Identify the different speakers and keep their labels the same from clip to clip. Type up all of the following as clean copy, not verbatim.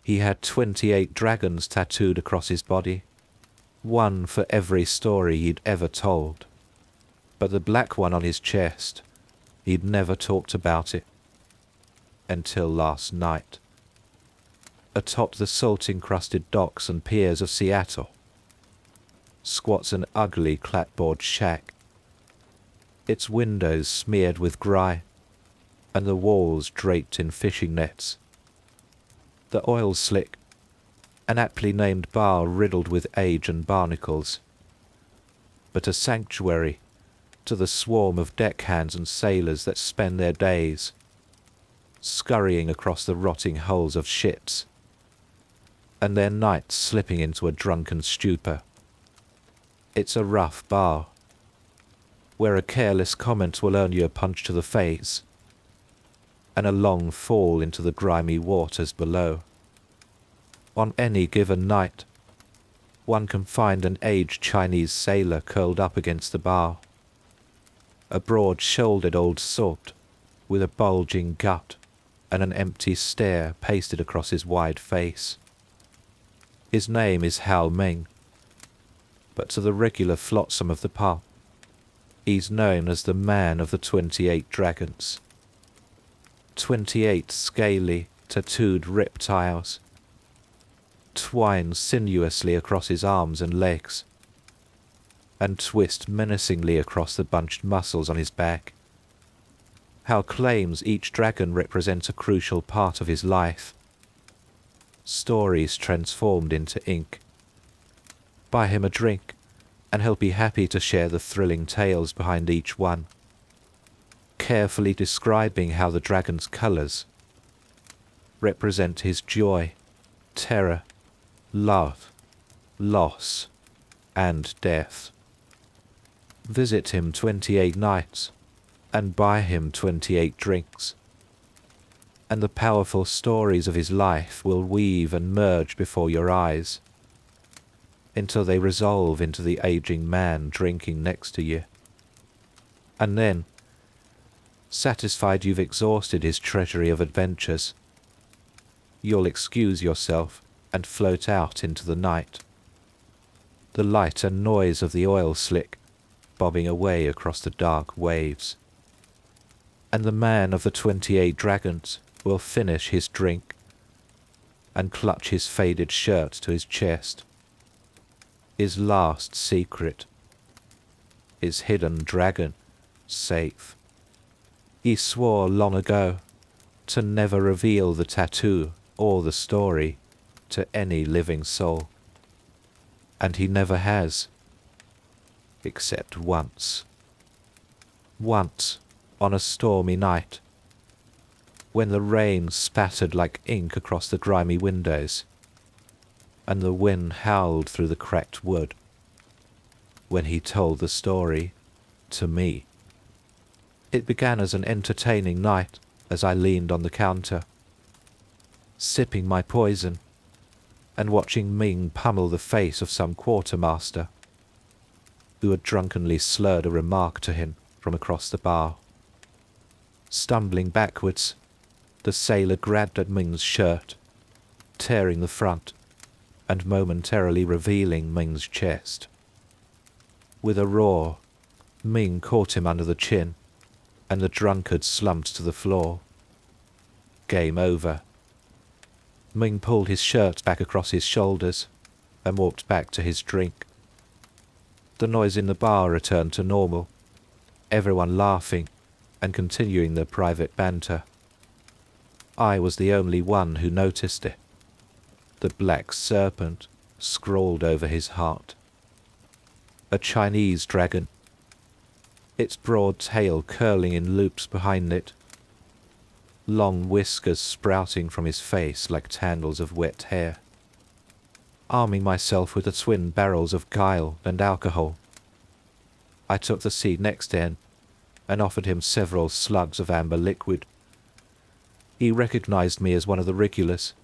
Speaker 1: He had 28 dragons tattooed across his body, one for every story he'd ever told. But the black one on his chest, he'd never talked about it. Until last night. Atop the salt-encrusted docks and piers of Seattle squats an ugly clapboard shack, its windows smeared with grime, and the walls draped in fishing nets. The oil slick, an aptly named bar riddled with age and barnacles, but a sanctuary to the swarm of deckhands and sailors that spend their days scurrying across the rotting hulls of ships, and their nights slipping into a drunken stupor. It's a rough bar, where a careless comment will earn you a punch to the face, and a long fall into the grimy waters below. On any given night, one can find an aged Chinese sailor curled up against the bar, a broad-shouldered old salt with a bulging gut and an empty stare pasted across his wide face. His name is Hao Ming, but to the regular flotsam of the pub, he's known as the man of the 28 dragons. 28 scaly, tattooed reptiles twine sinuously across his arms and legs, and twist menacingly across the bunched muscles on his back. Hal claims each dragon represents a crucial part of his life. Stories transformed into ink. Buy him a drink, and he'll be happy to share the thrilling tales behind each one, carefully describing how the dragon's colours represent his joy, terror, love, loss, and death. Visit him 28 nights, and buy him 28 drinks, and the powerful stories of his life will weave and merge before your eyes, until they resolve into the aging man drinking next to you. And then, satisfied you've exhausted his treasury of adventures, you'll excuse yourself and float out into the night, the light and noise of the oil slick bobbing away across the dark waves. And the man of the 28 dragons will finish his drink and clutch his faded shirt to his chest. His last secret, his hidden dragon, safe. He swore long ago to never reveal the tattoo or the story to any living soul. And he never has, except once. Once, on a stormy night, when the rain spattered like ink across the grimy windows, and the wind howled through the cracked wood, when he told the story to me. It began as an entertaining night as I leaned on the counter, sipping my poison, and watching Ming pummel the face of some quartermaster who had drunkenly slurred a remark to him from across the bar. Stumbling backwards, the sailor grabbed at Ming's shirt, tearing the front and momentarily revealing Ming's chest. With a roar, Ming caught him under the chin, and the drunkard slumped to the floor. Game over. Ming pulled his shirt back across his shoulders and walked back to his drink. The noise in the bar returned to normal, everyone laughing and continuing their private banter. I was the only one who noticed it. The black serpent scrawled over his heart. A Chinese dragon, its broad tail curling in loops behind it, long whiskers sprouting from his face like tangles of wet hair. Arming myself with the twin barrels of guile and alcohol, I took the seat next to him and offered him several slugs of amber liquid. He recognized me as one of the regulars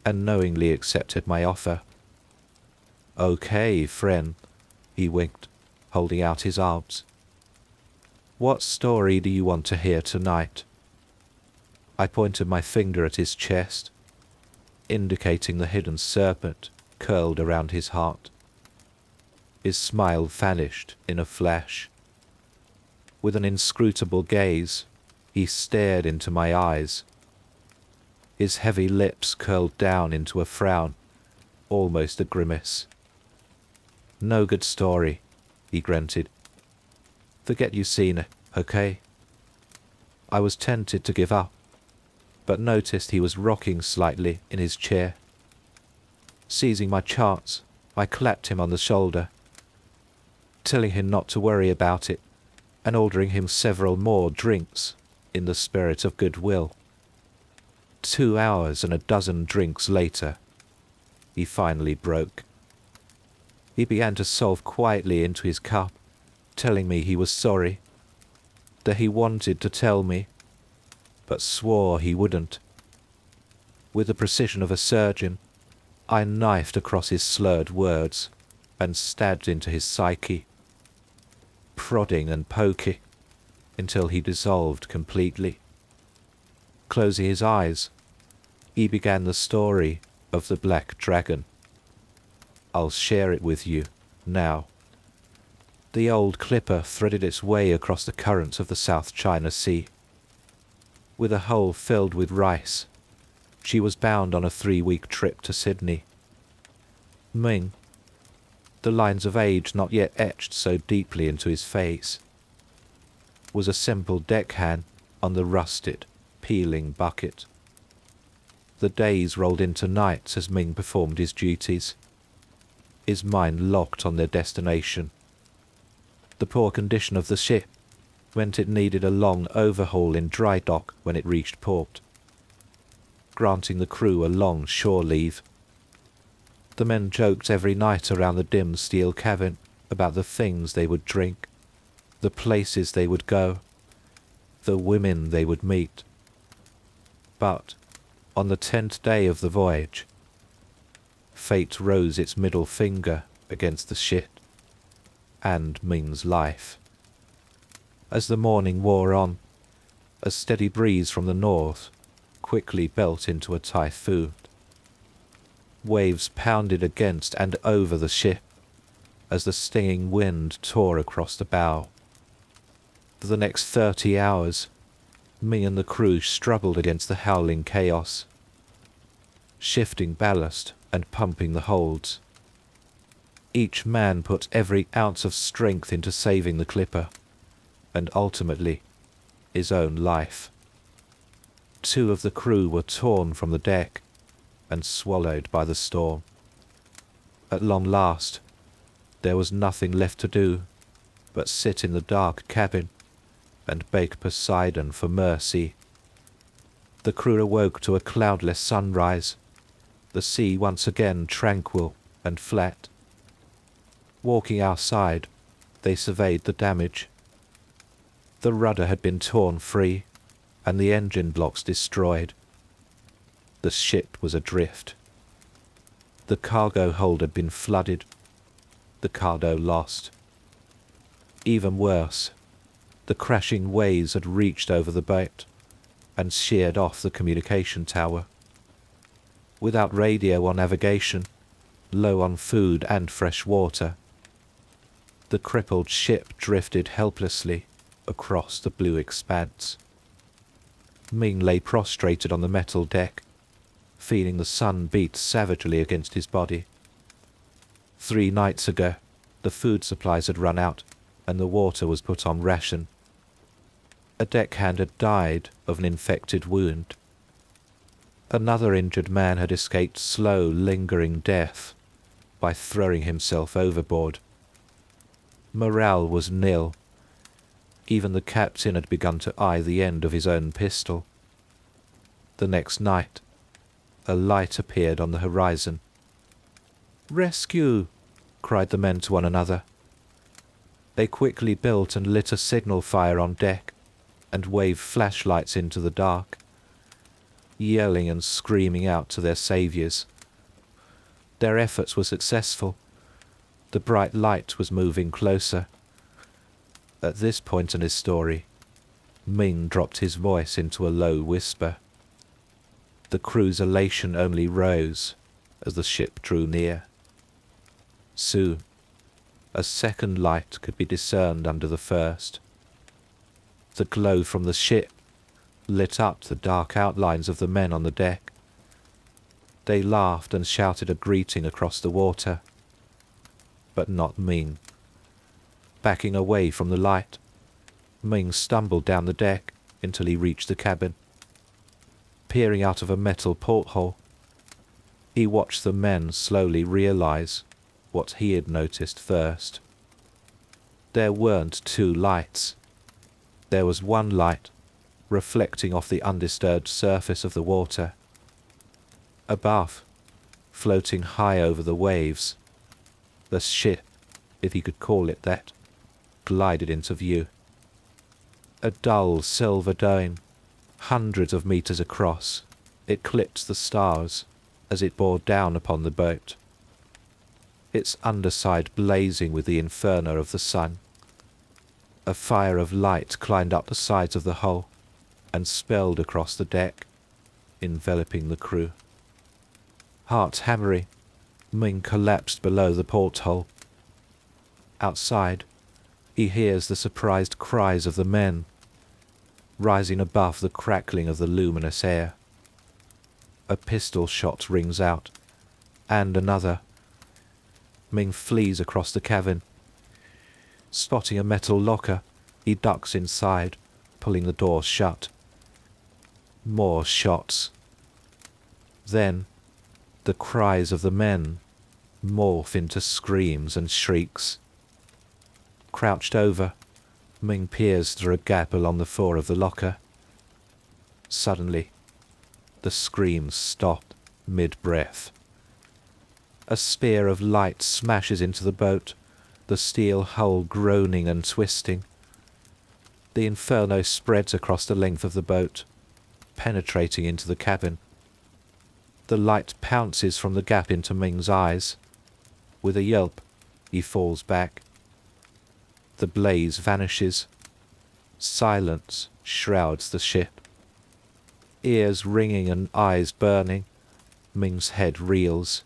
Speaker 1: and knowingly accepted my offer. "Okay, friend," he winked, holding out his arms. "What story do you want to hear tonight?" I pointed my finger at his chest. indicating the hidden serpent curled around his heart. His smile vanished in a flash. With an inscrutable gaze, he stared into my eyes. His heavy lips curled down into a frown, almost a grimace. "No good story," he grunted. "Forget you seen it, okay?" I was tempted to give up, but noticed he was rocking slightly in his chair. Seizing my charts, I clapped him on the shoulder, telling him not to worry about it, and ordering him several more drinks in the spirit of goodwill. 2 hours and a dozen drinks later, he finally broke. He began to solve quietly into his cup, telling me he was sorry, that he wanted to tell me, but swore he wouldn't. With the precision of a surgeon, I knifed across his slurred words and stabbed into his psyche, prodding and poking until he dissolved completely. Closing his eyes, he began the story of the Black Dragon. I'll share it with you now. The old clipper threaded its way across the currents of the South China Sea. With a hull filled with rice, she was bound on a 3-week trip to Sydney. Ming, the lines of age not yet etched so deeply into his face, was a simple deckhand on the rusted, peeling bucket. The days rolled into nights as Ming performed his duties, his mind locked on their destination. The poor condition of the ship meant it needed a long overhaul in dry dock when it reached port, granting the crew a long shore leave. The men joked every night around the dim steel cabin about the things they would drink, the places they would go, the women they would meet. But on the 10th day of the voyage, fate rose its middle finger against the ship and Ming's life. As the morning wore on, a steady breeze from the north quickly built into a typhoon. Waves pounded against and over the ship as the stinging wind tore across the bow. For the next 30 hours, me and the crew struggled against the howling chaos, shifting ballast and pumping the holds. Each man put every ounce of strength into saving the clipper, and ultimately, his own life. 2 of the crew were torn from the deck and swallowed by the storm. At long last, there was nothing left to do but sit in the dark cabin and beg Poseidon for mercy. The crew awoke to a cloudless sunrise, the sea once again tranquil and flat. Walking outside, they surveyed the damage. The rudder had been torn free, and the engine blocks destroyed. The ship was adrift. The cargo hold had been flooded, the cargo lost. Even worse, the crashing waves had reached over the boat and sheared off the communication tower. Without radio or navigation, low on food and fresh water, the crippled ship drifted helplessly across the blue expanse. Ming lay prostrated on the metal deck, feeling the sun beat savagely against his body. 3 nights ago, the food supplies had run out and the water was put on ration. A deckhand had died of an infected wound. Another injured man had escaped slow, lingering death by throwing himself overboard. Morale was nil. Even the captain had begun to eye the end of his own pistol. The next night, a light appeared on the horizon. "Rescue!" cried the men to one another. They quickly built and lit a signal fire on deck and waved flashlights into the dark, yelling and screaming out to their saviours. Their efforts were successful. The bright light was moving closer. At this point in his story, Ming dropped his voice into a low whisper. The crew's elation only rose as the ship drew near. Soon, a second light could be discerned under the first. The glow from the ship lit up the dark outlines of the men on the deck. They laughed and shouted a greeting across the water, but not Ming. Backing away from the light, Ming stumbled down the deck until he reached the cabin. Peering out of a metal porthole, he watched the men slowly realize what he had noticed first. There weren't two lights. There was one light reflecting off the undisturbed surface of the water. Above, floating high over the waves, the ship, if he could call it that, glided into view. A dull silver dome, hundreds of meters across, eclipsed the stars as it bore down upon the boat, its underside blazing with the inferno of the sun. A fire of light climbed up the sides of the hull and spelled across the deck, enveloping the crew. Heart hammering, Ming collapsed below the porthole. Outside, he hears the surprised cries of the men, rising above the crackling of the luminous air. A pistol shot rings out, and another. Ming flees across the cabin. Spotting a metal locker, he ducks inside, pulling the door shut. More shots. Then, the cries of the men morph into screams and shrieks. Crouched over, Ming peers through a gap along the floor of the locker. Suddenly, the screams stop mid-breath. A spear of light smashes into the boat, the steel hull groaning and twisting. The inferno spreads across the length of the boat, penetrating into the cabin. The light pounces from the gap into Ming's eyes. With a yelp, he falls back. The blaze vanishes. Silence shrouds the ship. Ears ringing and eyes burning, Ming's head reels.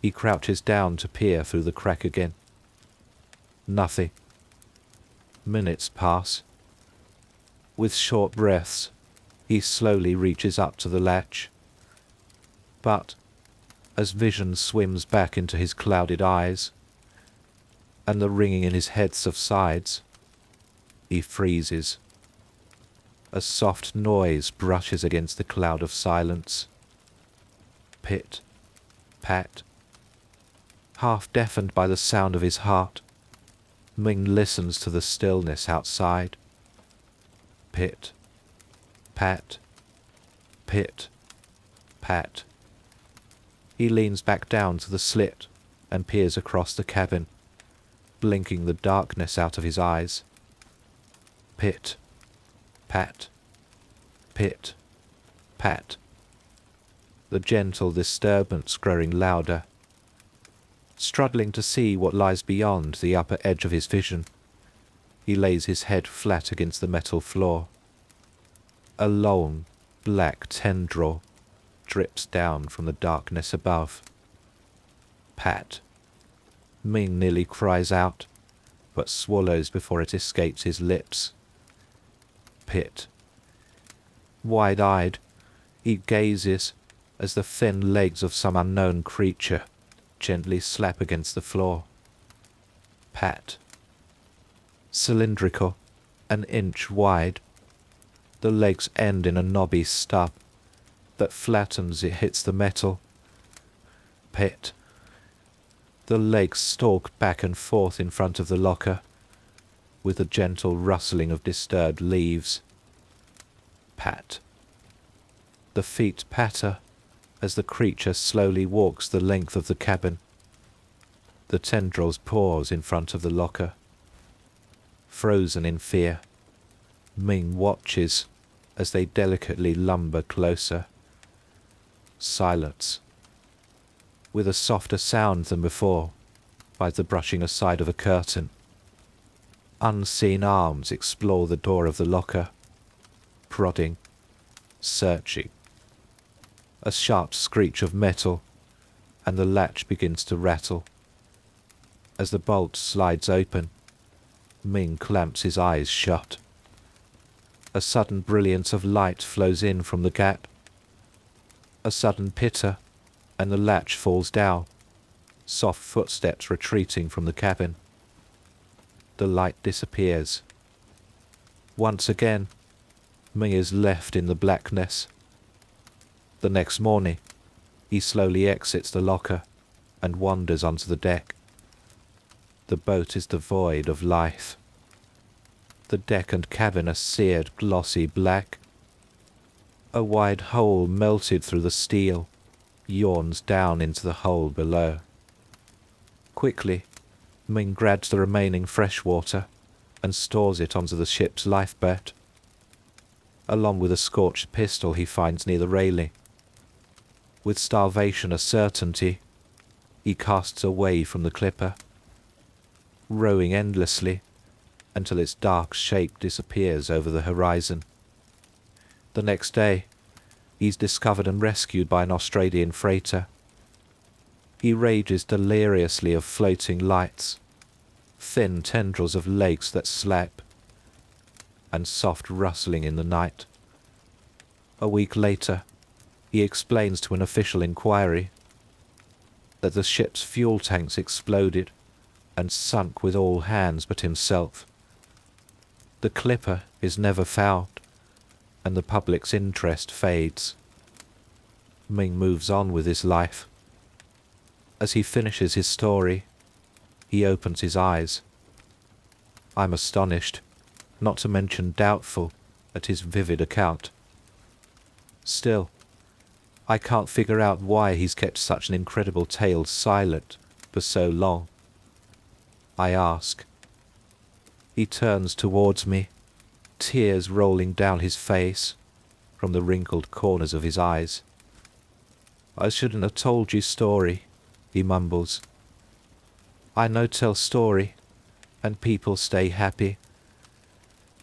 Speaker 1: He crouches down to peer through the crack again. Nothing. Minutes pass. With short breaths, he slowly reaches up to the latch. But, as vision swims back into his clouded eyes, and the ringing in his head subsides, he freezes. A soft noise brushes against the cloud of silence. Pit, pat. Half deafened by the sound of his heart, Ming listens to the stillness outside. Pit, pat, pit, pat. He leans back down to the slit and peers across the cabin, blinking the darkness out of his eyes. Pit, pat, pit, pat. The gentle disturbance growing louder. Struggling to see what lies beyond the upper edge of his vision, he lays his head flat against the metal floor. A long, black tendril drips down from the darkness above. Pat. Ming nearly cries out, but swallows before it escapes his lips. Pit. Wide-eyed, he gazes as the thin legs of some unknown creature gently slap against the floor. Pat. Cylindrical, an inch wide. The legs end in a knobby stub that flattens it hits the metal. Pit. The legs stalk back and forth in front of the locker, with a gentle rustling of disturbed leaves. Pat. The feet patter as the creature slowly walks the length of the cabin. The tendrils pause in front of the locker. Frozen in fear, Ming watches as they delicately lumber closer. Silence. With a softer sound than before, by the brushing aside of a curtain. Unseen arms explore the door of the locker, prodding, searching, A sharp screech of metal, and the latch begins to rattle. As the bolt slides open, Ming clamps his eyes shut. A sudden brilliance of light flows in from the gap. A sudden pitter, and the latch falls down, soft footsteps retreating from the cabin. The light disappears. Once again, Ming is left in the blackness. The next morning, he slowly exits the locker and wanders onto the deck. The boat is devoid of life. The deck and cabin are seared glossy black. A wide hole melted through the steel yawns down into the hole below. Quickly, Ming grabs the remaining fresh water and stores it onto the ship's lifeboat, along with a scorched pistol he finds near the railing. With starvation a certainty, he casts away from the clipper, rowing endlessly until its dark shape disappears over the horizon. The next day, he's discovered and rescued by an Australian freighter. He rages deliriously of floating lights, thin tendrils of legs that slap, and soft rustling in the night. A week later, he explains to an official inquiry that the ship's fuel tanks exploded and sunk with all hands but himself. The clipper is never found, and the public's interest fades. Ming moves on with his life. As he finishes his story, he opens his eyes. I'm astonished, not to mention doubtful, at his vivid account. Still, I can't figure out why he's kept such an incredible tale silent for so long. I ask. He turns towards me, tears rolling down his face from the wrinkled corners of his eyes. I shouldn't have told you story, he mumbles. I no tell story, and people stay happy.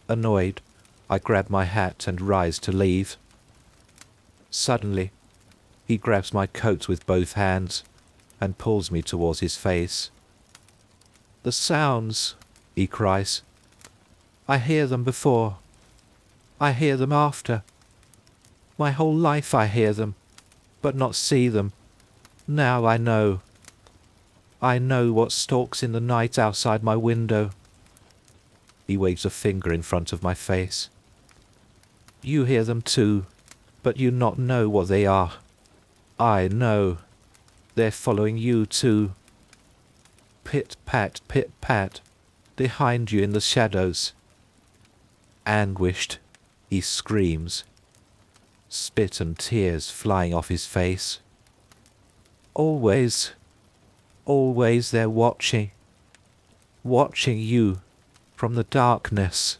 Speaker 1: Annoyed, I grab my hat and rise to leave. Suddenly, he grabs my coat with both hands and pulls me towards his face. The sounds, he cries. I hear them before. I hear them after. My whole life I hear them, but not see them. Now I know. I know what stalks in the night outside my window. He waves a finger in front of my face. You hear them too, but you not know what they are. I know. They're following you too. Pit-pat, pit-pat, behind you in the shadows. Anguished, he screams, spit and tears flying off his face. Always, always they're watching you from the darkness.